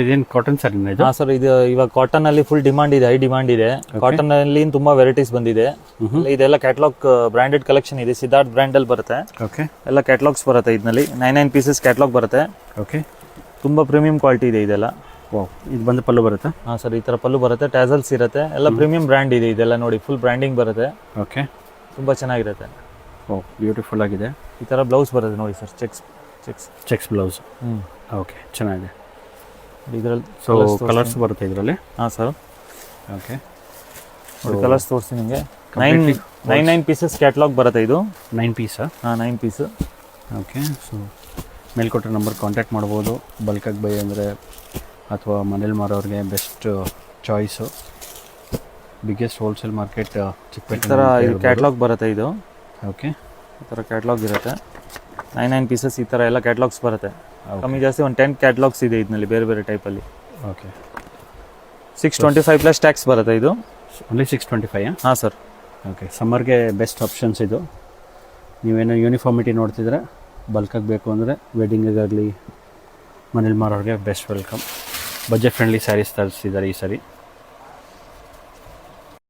ಇದೇನು ಕಾಟನ್ ಸಾರಿನ ಇದು? ಹಾಂ ಸರ್, ಇದು ಇವಾಗ ಕಾಟನ್ ಅಲ್ಲಿ ಫುಲ್ ಡಿಮಾಂಡ್ ಇದೆ, ಹೈ ಡಿಮಾಂಡ್ ಇದೆ. ಕಾಟನ್ ಅಲ್ಲಿ ತುಂಬಾ ವೆರೈಟೀಸ್ ಬಂದಿದೆ. ಇದೆಲ್ಲ ಕ್ಯಾಟಲಾಗ್ ಬ್ರಾಂಡೆಡ್ ಕಲೆಕ್ಷನ್ ಇದೆ, ಸಿದ್ಧಾರ್ಥ್ ಬ್ರ್ಯಾಂಡ್ ಅಲ್ಲಿ ಬರುತ್ತೆ. ಓಕೆ, ಎಲ್ಲ ಕ್ಯಾಟಲಾಗ್ಸ್ ಬರುತ್ತೆ ಇದರಲ್ಲಿ. 9 ಪೀಸಸ್ ಕ್ಯಾಟಲಾಗ್ ಬರುತ್ತೆ. ಓಕೆ, ತುಂಬಾ ಪ್ರೀಮಿಯಂ ಕ್ವಾಲಿಟಿ ಇದೆ ಇದೆಲ್ಲ. ವಾವ್, ಇದು ಬಂದು ಪಲ್ಲು ಬರುತ್ತಾ? ಹಾಂ ಸರ್, ಈ ತರ ಪಲ್ಲು ಬರುತ್ತೆ, ಟ್ಯಾಸಲ್ಸ್ ಇರುತ್ತೆ, ಎಲ್ಲ ಪ್ರೀಮಿಯಂ ಬ್ರ್ಯಾಂಡ್ ಇದೆ ಇದೆಲ್ಲ. ನೋಡಿ ಫುಲ್ ಬ್ರ್ಯಾಂಡಿಂಗ್ ಬರುತ್ತೆ, ಓಕೆ, ತುಂಬಾ ಚೆನ್ನಾಗಿರುತ್ತೆ. ಓ ಬ್ಯೂಟಿಫುಲ್ ಆಗಿದೆ. ಈ ತರ ಬ್ಲೌಸ್ ಬರುತ್ತೆ ನೋಡಿ ಸರ್, ಚೆಕ್ಸ್ ಬ್ಲೌಸ್. ಓಕೆ, ಚೆನ್ನಾಗಿದೆ. ಇದರಲ್ಲಿ ಸೊ ಕಲರ್ಸ್ ಬರುತ್ತೆ ಇದರಲ್ಲಿ? ಹಾಂ ಸರ್, ಓಕೆ, ನೋಡಿ ಕಲರ್ಸ್ ತೋರಿಸ್ತೀನಿ ನಿಮಗೆ. 9 ಪೀಸಸ್ ಕ್ಯಾಟಲಾಗ್ ಬರುತ್ತೆ ಇದು. 9 ಪೀಸಾ? ಹಾಂ, 9 ಪೀಸ್. ಓಕೆ, ಸೊ ಮೇಲ್ಕೊಟ್ಟರೆ ನಂಬರ್ ಕಾಂಟ್ಯಾಕ್ಟ್ ಮಾಡ್ಬೋದು. ಬಲ್ಕಾಗಿ ಬೈ ಅಂದರೆ ಅಥವಾ ಮನೇಲಿ ಮಾರೋರಿಗೆ best choice. Biggest wholesale market ಈ ಚಿಕ್ಕಪೇಟೆ. ಥರ ಇದು ಕ್ಯಾಟಲಾಗ್ ಬರುತ್ತೆ ಇದು. ಓಕೆ, ಈ ಥರ ಕ್ಯಾಟಲಾಗ್ ಇರುತ್ತೆ. 9 ಪೀಸಸ್ ಈ ಥರ ಎಲ್ಲ ಕ್ಯಾಟಲಾಗ್ಸ್ ಬರುತ್ತೆ. ಕಮ್ಮಿ ಜಾಸ್ತಿ ಒಂದು 10 ಕ್ಯಾಟಲಾಗ್ಸ್ ಇದೆ ಇದರಲ್ಲಿ, ಬೇರೆ ಬೇರೆ ಟೈಪಲ್ಲಿ. ಓಕೆ, 625 ಪ್ಲಸ್ ಟ್ಯಾಕ್ಸ್ ಬರುತ್ತೆ ಇದು. ಓನ್ಲಿ 625? ಹಾಂ ಸರ್. ಓಕೆ, ಸಮ್ಮರ್ಗೆ ಬೆಸ್ಟ್ ಆಪ್ಷನ್ಸ್ ಇದು. ನೀವೇನೋ ಯೂನಿಫಾರ್ಮಿಟಿ ನೋಡ್ತಿದ್ರೆ ಬಲ್ಕಾಗಿ ಬೇಕು ಅಂದರೆ ವೆಡ್ಡಿಂಗಿಗಾಗಲಿ ಮನೇಲಿ ಮಾರೋರಿಗೆ best welcome. Budget friendly sarees ತರಿಸಿದ್ದಾರೆ ಈ ಸರಿ.